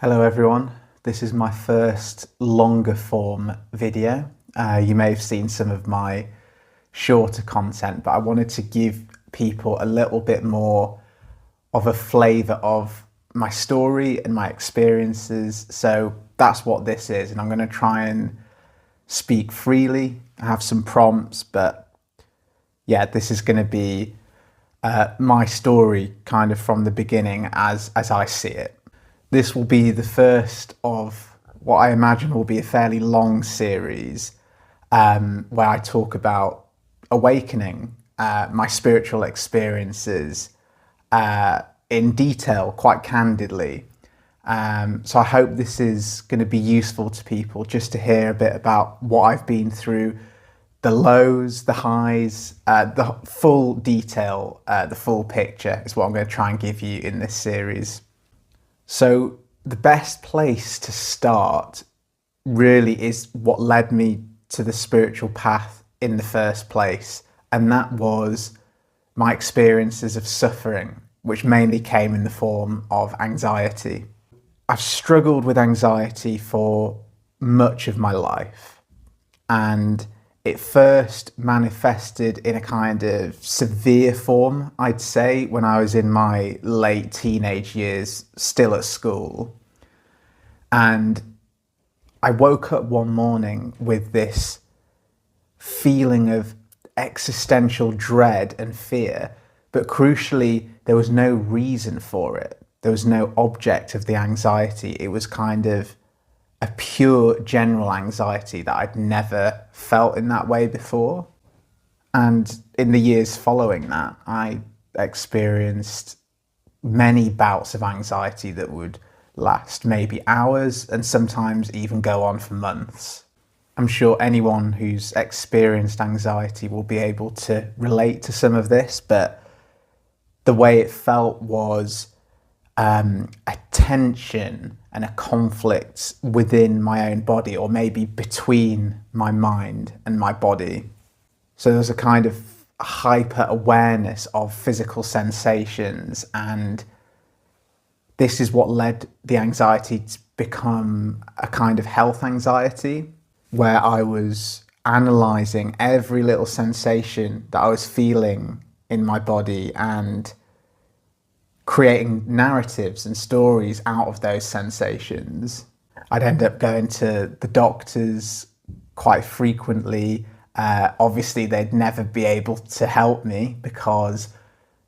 Hello everyone, this is my first longer form video. You may have seen some of my shorter content, but I wanted to give people a little bit more of a flavour of my story and my experiences. So that's what this is, and I'm going to try and speak freely. I have some prompts, but yeah, this is going to be my story kind of from the beginning as I see it. This will be the first of what I imagine will be a fairly long series where I talk about awakening, my spiritual experiences in detail, quite candidly. So I hope this is going to be useful to people just to hear a bit about what I've been through, the lows, the highs, the full detail, the full picture is what I'm going to try and give you in this series. So the best place to start really is what led me to the spiritual path in the first place. And that was my experiences of suffering, which mainly came in the form of anxiety. I've struggled with anxiety for much of my life, and it first manifested in a kind of severe form, I'd say, when I was in my late teenage years, still at school. And I woke up one morning with this feeling of existential dread and fear, but crucially, there was no reason for it. There was no object of the anxiety. It was kind of a pure general anxiety that I'd never felt in that way before. And in the years following that, I experienced many bouts of anxiety that would last maybe hours and sometimes even go on for months. I'm sure anyone who's experienced anxiety will be able to relate to some of this, but the way it felt was a tension and a conflict within my own body, or maybe between my mind and my body. So there was a kind of hyper awareness of physical sensations, and this is what led the anxiety to become a kind of health anxiety, where I was analysing every little sensation that I was feeling in my body and creating narratives and stories out of those sensations. I'd end up going to the doctors quite frequently. Obviously, they'd never be able to help me because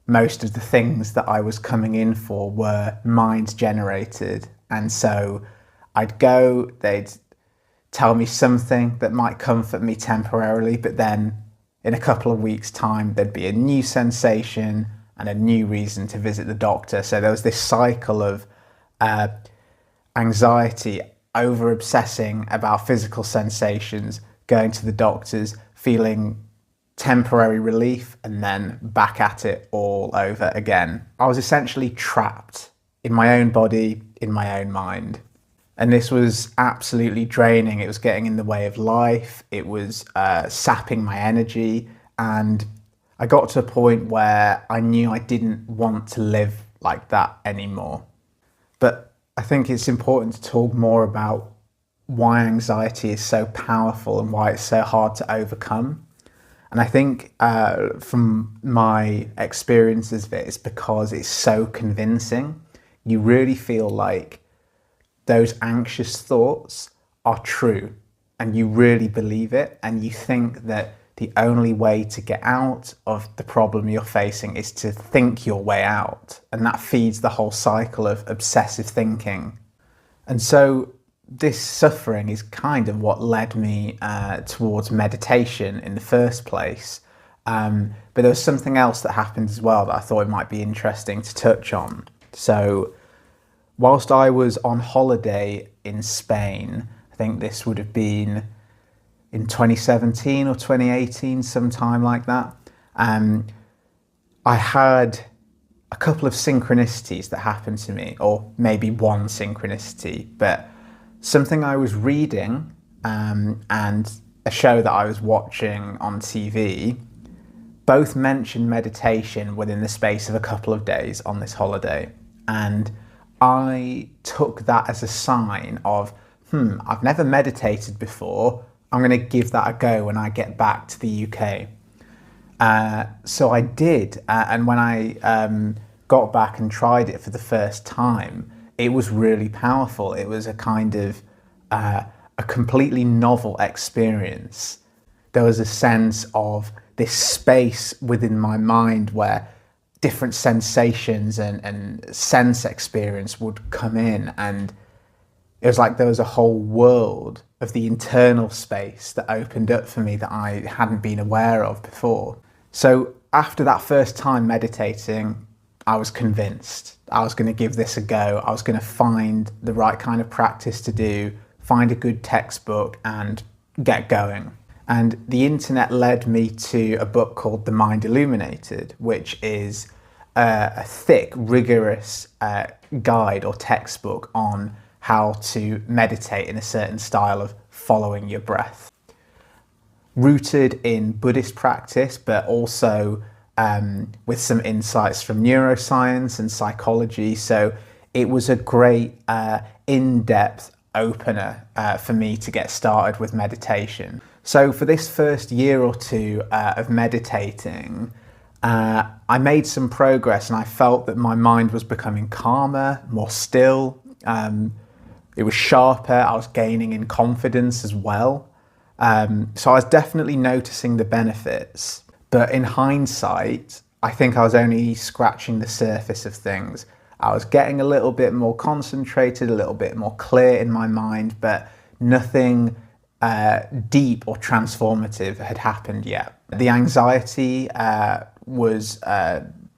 most of the things that I was coming in for were mind generated. And so I'd go, they'd tell me something that might comfort me temporarily, but then in a couple of weeks' time, there'd be a new sensation and a new reason to visit the doctor. So there was this cycle of anxiety, over obsessing about physical sensations, going to the doctors, feeling temporary relief, and then back at it all over again. I was essentially trapped in my own body, in my own mind. And this was absolutely draining. It was getting in the way of life. It was sapping my energy, and I got to a point where I knew I didn't want to live like that anymore. But I think it's important to talk more about why anxiety is so powerful and why it's so hard to overcome. And I think from my experiences of it, it's because it's so convincing. You really feel like those anxious thoughts are true, and you really believe it, and you think that the only way to get out of the problem you're facing is to think your way out. And that feeds the whole cycle of obsessive thinking. And so this suffering is kind of what led me towards meditation in the first place. But there was something else that happened as well that I thought it might be interesting to touch on. So whilst I was on holiday in Spain, I think this would have been in 2017 or 2018, sometime like that, I had a couple of synchronicities that happened to me, or maybe one synchronicity, but something I was reading and a show that I was watching on TV both mentioned meditation within the space of a couple of days on this holiday. And I took that as a sign of, I've never meditated before. I'm going to give that a go when I get back to the UK. So I did, and when I got back and tried it for the first time, it was really powerful. It was a kind of a completely novel experience. There was a sense of this space within my mind where different sensations and sense experience would come in, and it was like there was a whole world of the internal space that opened up for me that I hadn't been aware of before. So after that first time meditating, I was convinced I was going to give this a go. I was going to find the right kind of practice to do, find a good textbook and get going. And the internet led me to a book called The Mind Illuminated, which is a thick, rigorous guide or textbook on how to meditate in a certain style of following your breath. Rooted in Buddhist practice, but also with some insights from neuroscience and psychology. So it was a great in-depth opener for me to get started with meditation. So for this first year or two of meditating, I made some progress and I felt that my mind was becoming calmer, more still. It was sharper. I was gaining in confidence as well. So I was definitely noticing the benefits. But in hindsight, I think I was only scratching the surface of things. I was getting a little bit more concentrated, a little bit more clear in my mind, but nothing deep or transformative had happened yet. The anxiety was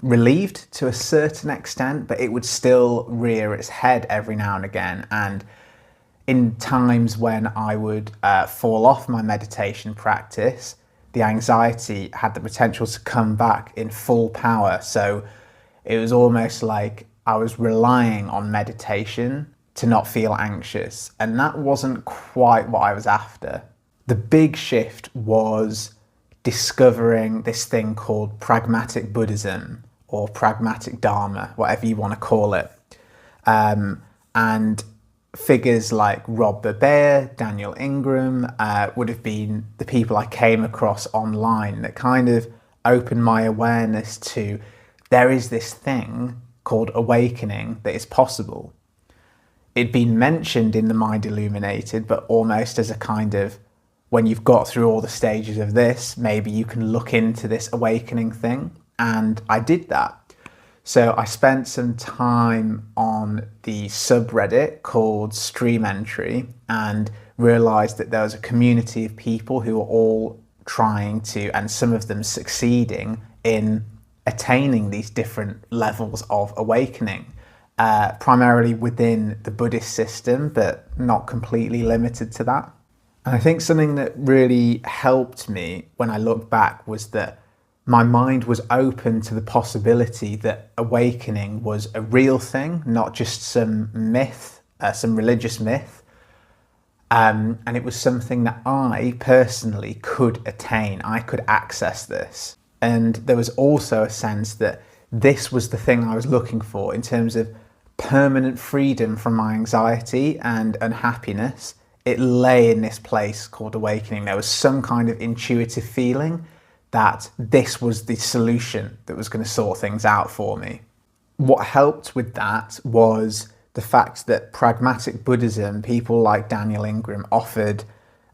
relieved to a certain extent, but it would still rear its head every now and again. And in times when I would fall off my meditation practice, the anxiety had the potential to come back in full power. So it was almost like I was relying on meditation to not feel anxious. And that wasn't quite what I was after. The big shift was discovering this thing called Pragmatic Buddhism or Pragmatic Dharma, whatever you want to call it. And figures like Rob Bebea, Daniel Ingram would have been the people I came across online that kind of opened my awareness to there is this thing called awakening that is possible. It'd been mentioned in The Mind Illuminated, but almost as a kind of, when you've got through all the stages of this, maybe you can look into this awakening thing. And I did that. So I spent some time on the subreddit called Stream Entry and realized that there was a community of people who were all trying to, and some of them succeeding in attaining these different levels of awakening, primarily within the Buddhist system, but not completely limited to that. And I think something that really helped me when I look back was that my mind was open to the possibility that awakening was a real thing, not just some myth, some religious myth. And it was something that I personally could attain. I could access this. And there was also a sense that this was the thing I was looking for in terms of permanent freedom from my anxiety and unhappiness. It lay in this place called awakening. There was some kind of intuitive feeling that this was the solution that was going to sort things out for me. What helped with that was the fact that Pragmatic Buddhism, people like Daniel Ingram, offered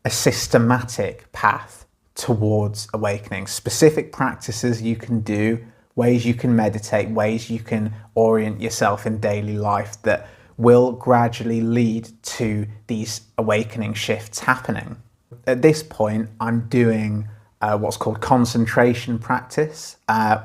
a systematic path towards awakening. Specific practices you can do, ways you can meditate, ways you can orient yourself in daily life that will gradually lead to these awakening shifts happening. At this point, I'm doing what's called concentration practice,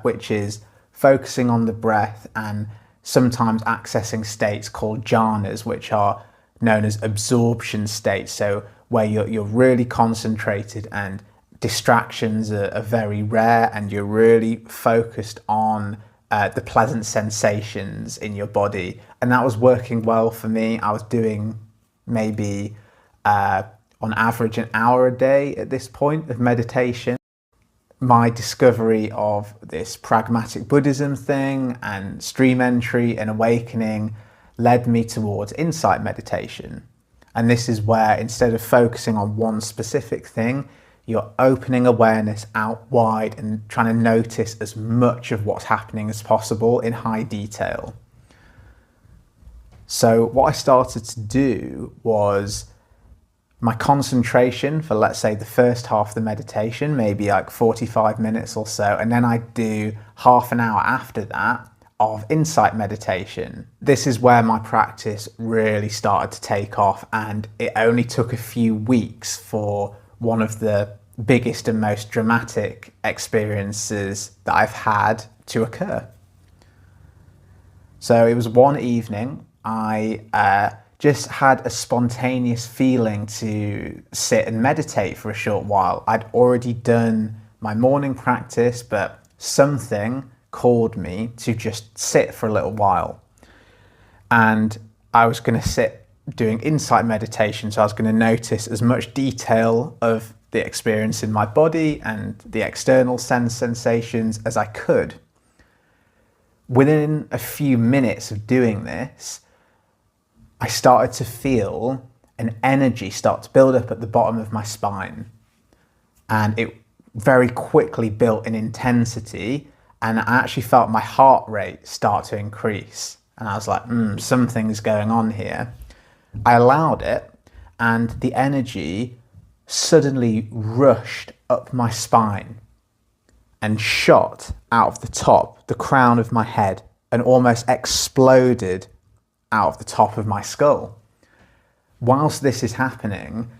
which is focusing on the breath and sometimes accessing states called jhanas, which are known as absorption states. So where you're really concentrated and distractions are very rare and you're really focused on the pleasant sensations in your body. And that was working well for me. I was doing maybe on average an hour a day at this point of meditation. My discovery of this Pragmatic Buddhism thing and Stream Entry and awakening, led me towards insight meditation. And this is where, instead of focusing on one specific thing, you're opening awareness out wide and trying to notice as much of what's happening as possible in high detail. So what I started to do was my concentration for, let's say, the first half of the meditation, maybe like 45 minutes or so, and then I'd do half an hour after that of insight meditation. This is where my practice really started to take off, and it only took a few weeks for one of the biggest and most dramatic experiences that I've had to occur. So it was one evening, I just had a spontaneous feeling to sit and meditate for a short while. I'd already done my morning practice, but something called me to just sit for a little while. And I was going to sit doing insight meditation, so I was going to notice as much detail of the experience in my body and the external sensations as I could. Within a few minutes of doing this, I started to feel an energy start to build up at the bottom of my spine. And it very quickly built in intensity, and I actually felt my heart rate start to increase. And I was like, something's going on here. I allowed it, and the energy suddenly rushed up my spine and shot out of the top, the crown of my head, and almost exploded out of the top of my skull. Whilst this is happening,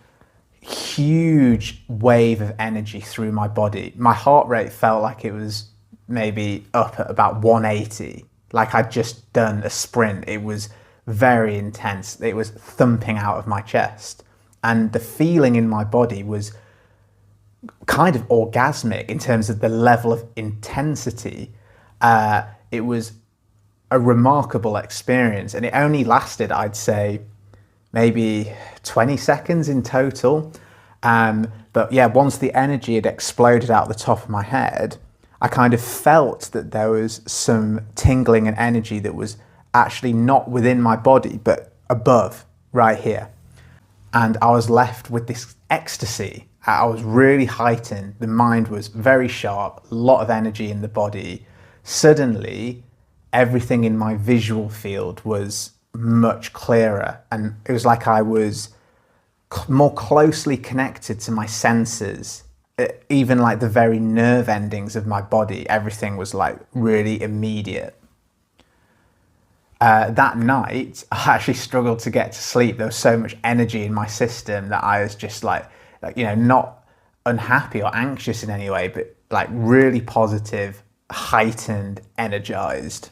huge wave of energy through my body. My heart rate felt like it was maybe up at about 180, like I'd just done a sprint. It was very intense. It was thumping out of my chest. And the feeling in my body was kind of orgasmic in terms of the level of intensity. It was a remarkable experience, and it only lasted, I'd say, maybe 20 seconds in total. But yeah, once the energy had exploded out the top of my head, I kind of felt that there was some tingling and energy that was actually not within my body, but above, right here. And I was left with this ecstasy. I was really heightened. The mind was very sharp, a lot of energy in the body. Suddenly, everything in my visual field was much clearer, and it was like I was more closely connected to my senses. Even like the very nerve endings of my body, everything was like really immediate. That night, I actually struggled to get to sleep. There was so much energy in my system that I was just like, not unhappy or anxious in any way, but like really positive, heightened, energized.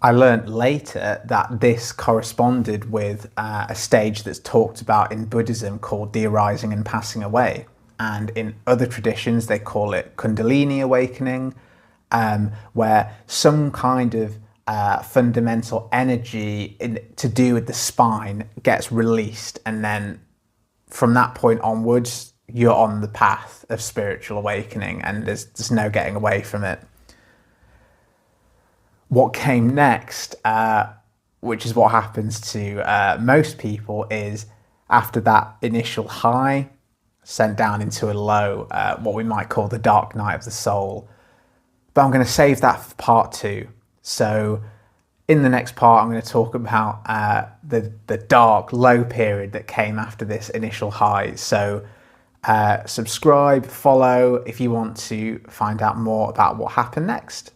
I learned later that this corresponded with a stage that's talked about in Buddhism called the arising and passing away. And in other traditions, they call it Kundalini awakening, where some kind of fundamental energy to do with the spine gets released. And then from that point onwards, you're on the path of spiritual awakening, and there's no getting away from it. What came next, which is what happens to most people, is after that initial high, sent down into a low, what we might call the dark night of the soul. But I'm going to save that for part 2. So in the next part, I'm going to talk about the dark, low period that came after this initial high. So subscribe, follow if you want to find out more about what happened next.